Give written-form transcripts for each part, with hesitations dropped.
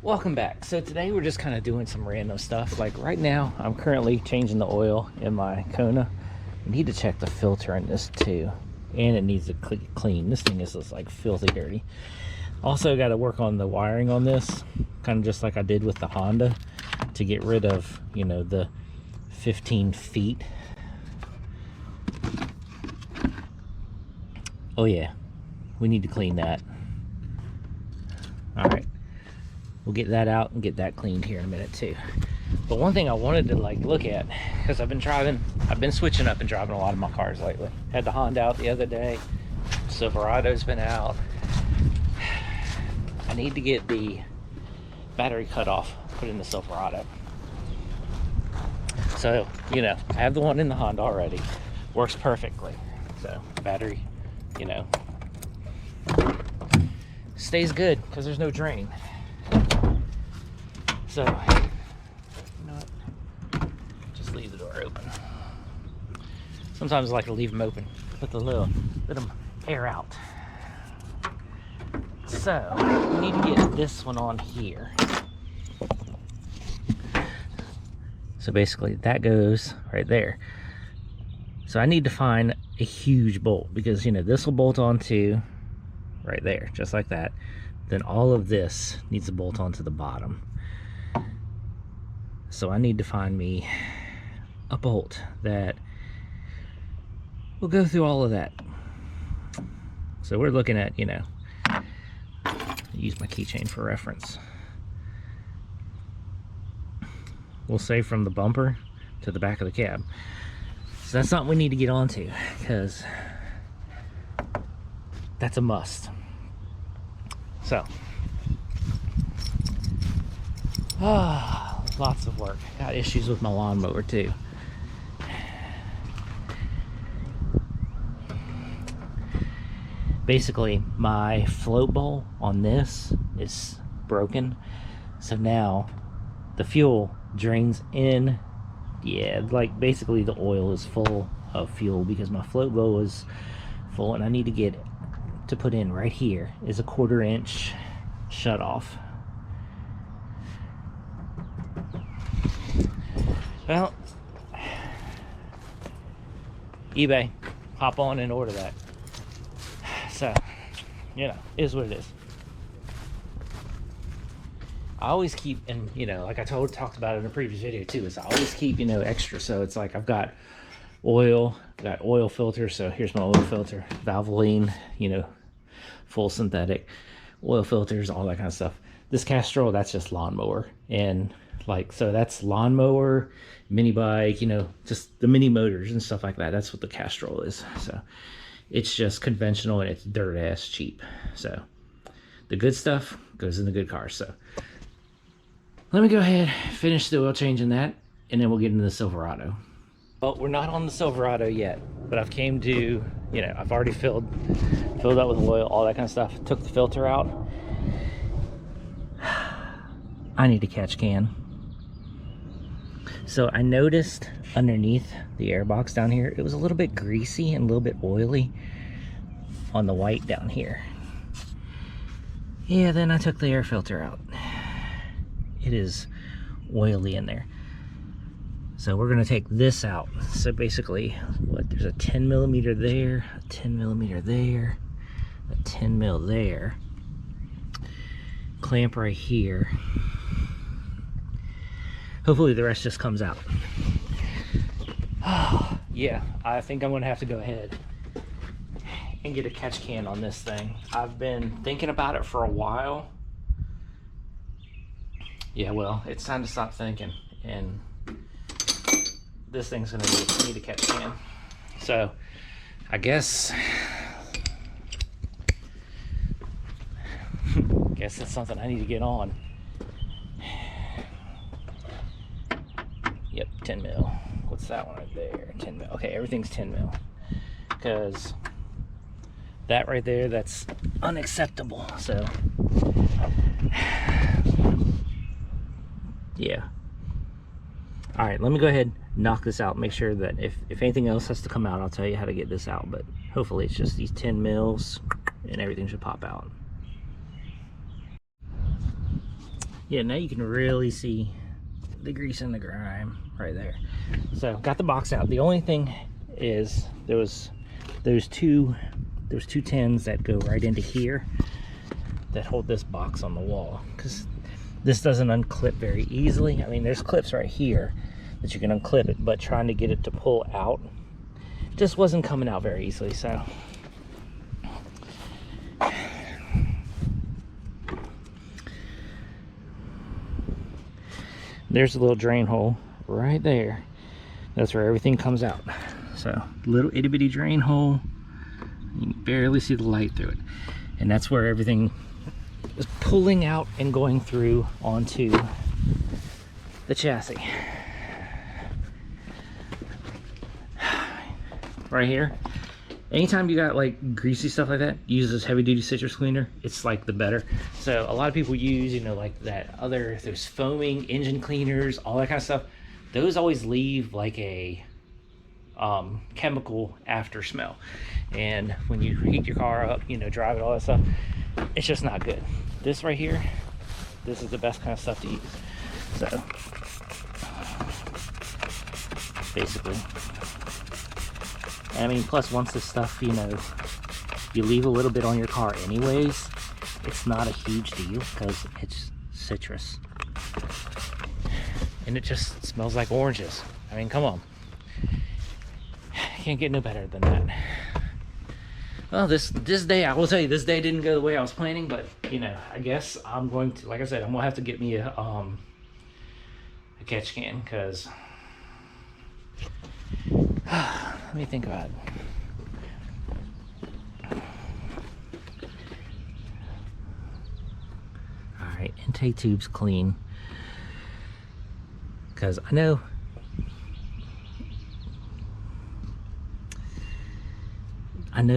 Welcome back. So today we're just kind of doing some random stuff. Like right now I'm currently changing the oil in my Kona. I need to check the filter in this too, and it needs to clean. This thing is just like filthy dirty. Also got to work on the wiring on this, kind of just like I did with the Honda, to get rid of, you know, the 15 feet. Oh yeah, we need to clean that. All right, we'll get that out and get that cleaned here in a minute too. But one thing I wanted to like look at, because I've been switching up and driving a lot of my cars lately. Had the Honda out the other day, Silverado's been out. I need to get the battery cutoff put in the Silverado. So, you know, I have the one in the Honda already, works perfectly. So battery, you know, stays good because there's no drain. So, you know what? Just leave the door open. Sometimes I like to leave them open, let them air out. So, we need to get this one on here. So basically that goes right there. So I need to find a huge bolt, because, you know, this will bolt onto right there, just like that. Then all of this needs to bolt onto the bottom. So I need to find me a bolt that will go through all of that. So we're looking at, you know, use my keychain for reference. We'll say from the bumper to the back of the cab. So that's something we need to get onto, because that's a must. So, lots of work. Got issues with my lawnmower too. Basically, my float bowl on this is broken. So now the fuel drains in. Yeah, like basically the oil is full of fuel because my float bowl is full, and I need to get to put in right here is a 1/4 inch shut off. Well, eBay, hop on and order that. So, you know, it is what it is. I always keep, and you know, like I talked about in a previous video too, is I always keep, you know, extra. So it's like I've got oil, filter. So here's my oil filter, Valvoline, you know, full synthetic oil filters, all that kind of stuff. This Castrol, that's just lawnmower, and like, so that's lawnmower, mini bike, you know, just the mini motors and stuff like that. That's what the Castrol is. So it's just conventional, and it's dirt ass cheap. So the good stuff goes in the good cars. So let me go ahead, finish the oil change in that, and then we'll get into the Silverado. Well, we're not on the Silverado yet, but I've came to, you know, I've already filled up with oil, all that kind of stuff. Took the filter out. I need to catch can. So I noticed underneath the airbox down here, it was a little bit greasy and a little bit oily on the white down here. Yeah, then I took the air filter out. It is oily in there. So we're gonna take this out. So basically, what, there's a 10 millimeter there, a 10 millimeter there, a 10 mil there, clamp right here. Hopefully the rest just comes out. Yeah, I think I'm gonna have to go ahead and get a catch can on this thing. I've been thinking about it for a while. Yeah, well, it's time to stop thinking, and this thing's gonna need a catch can. So I guess that's something I need to get on. Yep, 10 mil. What's that one right there? 10 mil. Okay, everything's 10 mil. Because that right there, that's unacceptable. So yeah. All right, let me go ahead, knock this out, make sure that if anything else has to come out, I'll tell you how to get this out. But hopefully it's just these 10 mils and everything should pop out. Yeah, now you can really see the grease and the grime right there. So got the box out. The only thing is there was those two tins that go right into here that hold this box on the wall, because this doesn't unclip very easily. I mean, there's clips right here that you can unclip it, but trying to get it to pull out just wasn't coming out very easily. So there's a little drain hole right there. That's where everything comes out. So little itty bitty drain hole. You can barely see the light through it. And that's where everything is pulling out and going through onto the chassis. Right here. Anytime you got like greasy stuff like that, use this heavy duty citrus cleaner. It's like the better. So a lot of people use, you know, like that other, there's foaming engine cleaners, all that kind of stuff. Those always leave like a chemical after smell. And when you heat your car up, you know, drive it, all that stuff, it's just not good. This right here, this is the best kind of stuff to use. So basically, I mean, plus once this stuff, you know, you leave a little bit on your car anyways, it's not a huge deal because it's citrus. And it just smells like oranges. I mean, come on. Can't get no better than that. Well, this day, I will tell you, this day didn't go the way I was planning, but, you know, I guess I'm going to, like I said, I'm going to have to get me a catch can, because let me think about it. Alright, intake tube's clean. Because I know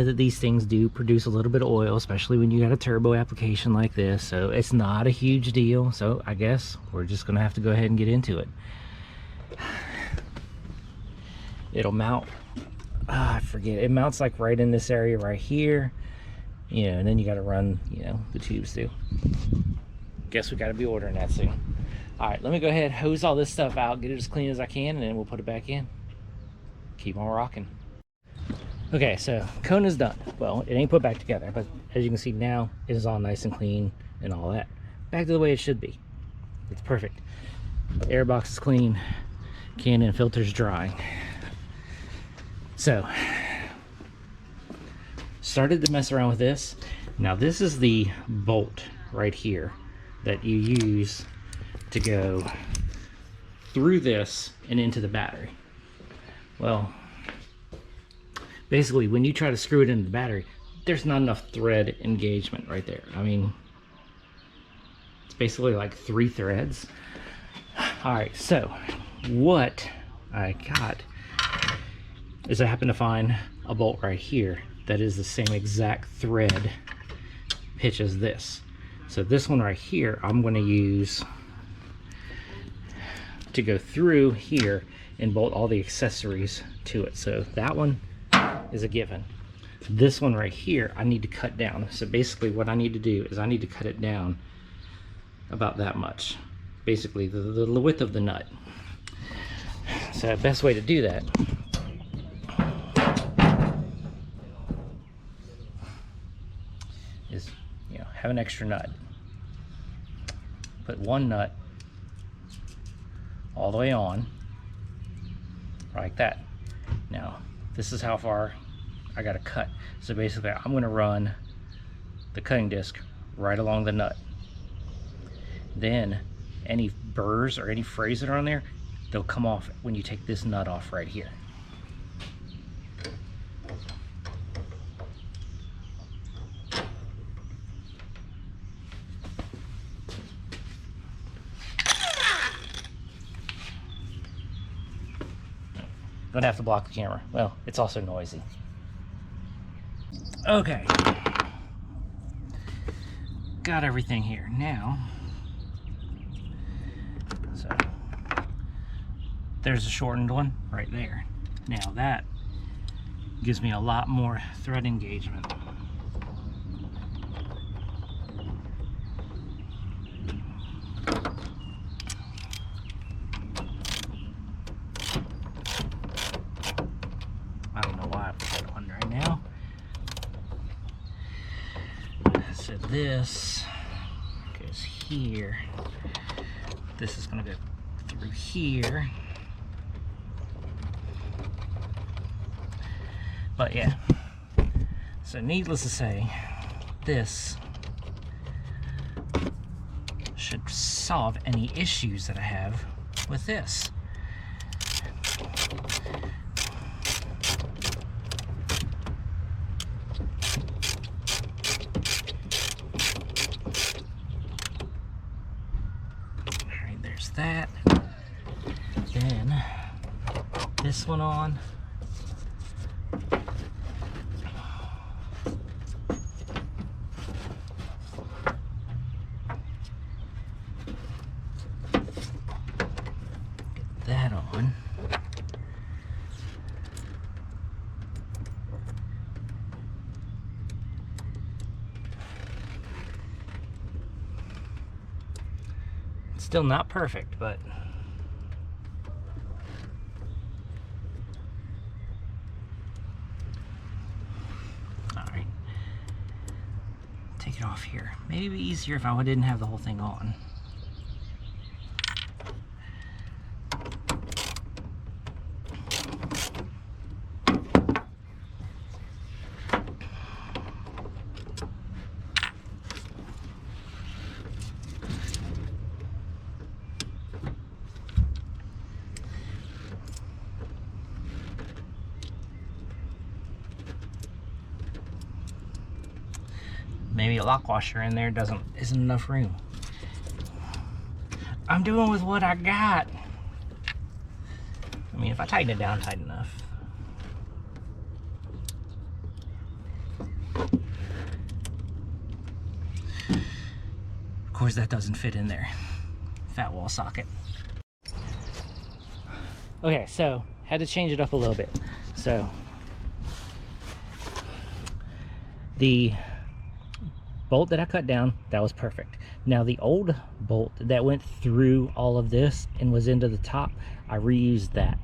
that these things do produce a little bit of oil, especially when you got a turbo application like this, so it's not a huge deal. So I guess we're just gonna have to go ahead and get into it. It'll mount, I forget, it mounts like right in this area right here, you know, and then you got to run, you know, the tubes too. Guess we got to be ordering that soon. All right, let me go ahead, hose all this stuff out, get it as clean as I can, and then we'll put it back in. Keep on rocking. Okay, so Kona's done. Well, it ain't put back together, but as you can see now, it is all nice and clean and all that. Back to the way it should be. It's perfect. Airbox is clean. Canon filter's drying. So, started to mess around with this. Now this is the bolt right here that you use to go through this and into the battery. Well, basically when you try to screw it into the battery, there's not enough thread engagement right there. I mean, it's basically like 3 threads. All right, so what I got is I happen to find a bolt right here that is the same exact thread pitch as this. So this one right here, I'm going to use to go through here and bolt all the accessories to it. So that one is a given. This one right here, I need to cut down. So basically what I need to do is I need to cut it down about that much. Basically the width of the nut. So the best way to do that is, you know, have an extra nut. Put one nut all the way on, like that. Now, this is how far I gotta cut. So basically, I'm gonna run the cutting disc right along the nut. Then, any burrs or any frays that are on there, they'll come off when you take this nut off right here. Gonna have to block the camera. Well, it's also noisy. Okay. Got everything here. Now, so there's a shortened one right there. Now that gives me a lot more thread engagement. this goes here. This is gonna go through here. But yeah, so needless to say, this should solve any issues that I have with this. Alright, there's that. Then this one on. That on. It's still not perfect, but all right. Take it off here. Maybe it'd be easier if I didn't have the whole thing on. Maybe a lock washer in there isn't enough room. I'm doing with what I got. I mean, if I tighten it down tight enough. Of course, that doesn't fit in there. Fat wall socket. Okay, so had to change it up a little bit. So the bolt that I cut down, that was perfect. Now the old bolt that went through all of this and was into the top, I reused that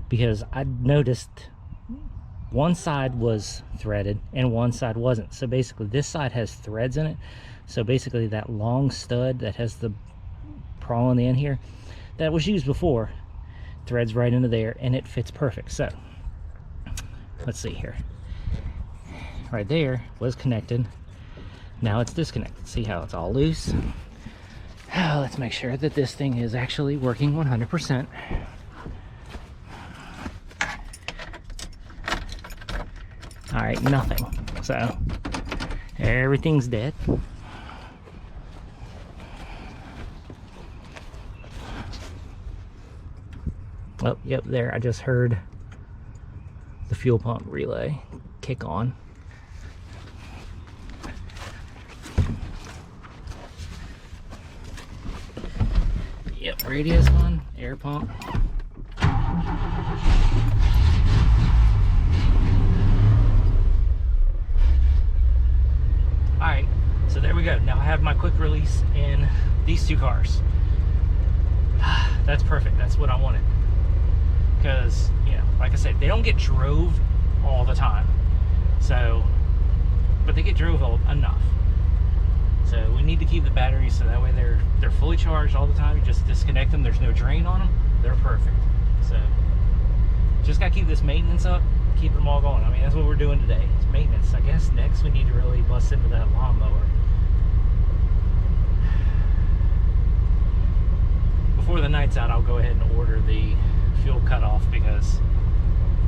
because I noticed one side was threaded and one side wasn't. So basically this side has threads in it. So basically that long stud that has the prong on the end here, that was used before, threads right into there and it fits perfect. So let's see here. Right there was connected. Now it's disconnected. See how it's all loose? Let's make sure that this thing is actually working 100%. All right, nothing. So everything's dead. Oh, yep, there. I just heard the fuel pump relay kick on. Yep, radio's on, air pump. Alright, so there we go. Now I have my quick release in these two cars. That's perfect. That's what I wanted. Because, you know, like I said, they don't get drove all the time. So, but they get drove enough. So we need to keep the batteries so that way they're fully charged all the time. You just disconnect them. There's no drain on them. They're perfect. So just gotta keep this maintenance up, keep them all going. I mean, that's what we're doing today. It's maintenance. I guess next we need to really bust into that lawnmower. Before the night's out, I'll go ahead and order the fuel cutoff because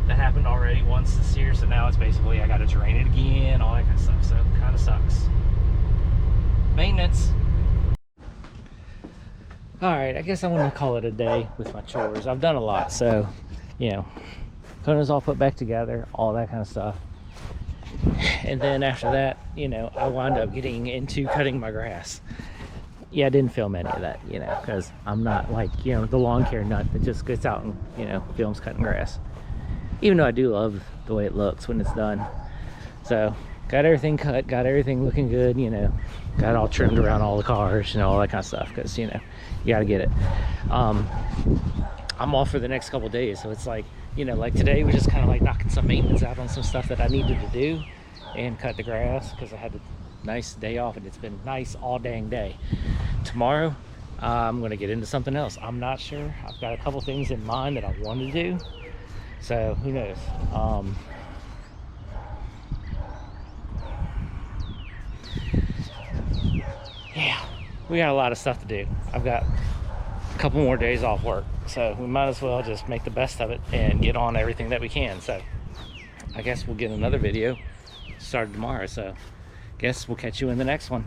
that happened already once this year. So now it's basically I gotta drain it again, all that kind of stuff. So it kind of sucks. Maintenance. All right, I guess I'm gonna call it a day with my chores. I've done a lot, so you know, Kona's all put back together, all that kind of stuff. And then after that, you know, I wound up getting into cutting my grass. Yeah, I didn't film any of that, you know, because I'm not like, you know, the lawn care nut that just gets out and, you know, films cutting grass. Even though I do love the way it looks when it's done. So got everything cut, got everything looking good, you know, got it all trimmed around all the cars, you know, all that kind of stuff, because, you know, you got to get it. I'm off for the next couple days, so it's like, you know, like today was just kind of like knocking some maintenance out on some stuff that I needed to do and cut the grass because I had to nice day off, and it's been nice all dang day. Tomorrow, I'm gonna get into something else. I'm not sure. I've got a couple things in mind that I want to do, so who knows. Yeah, we got a lot of stuff to do. I've got a couple more days off work, so we might as well just make the best of it and get on everything that we can. So I guess we'll get another video started tomorrow, so guess we'll catch you in the next one.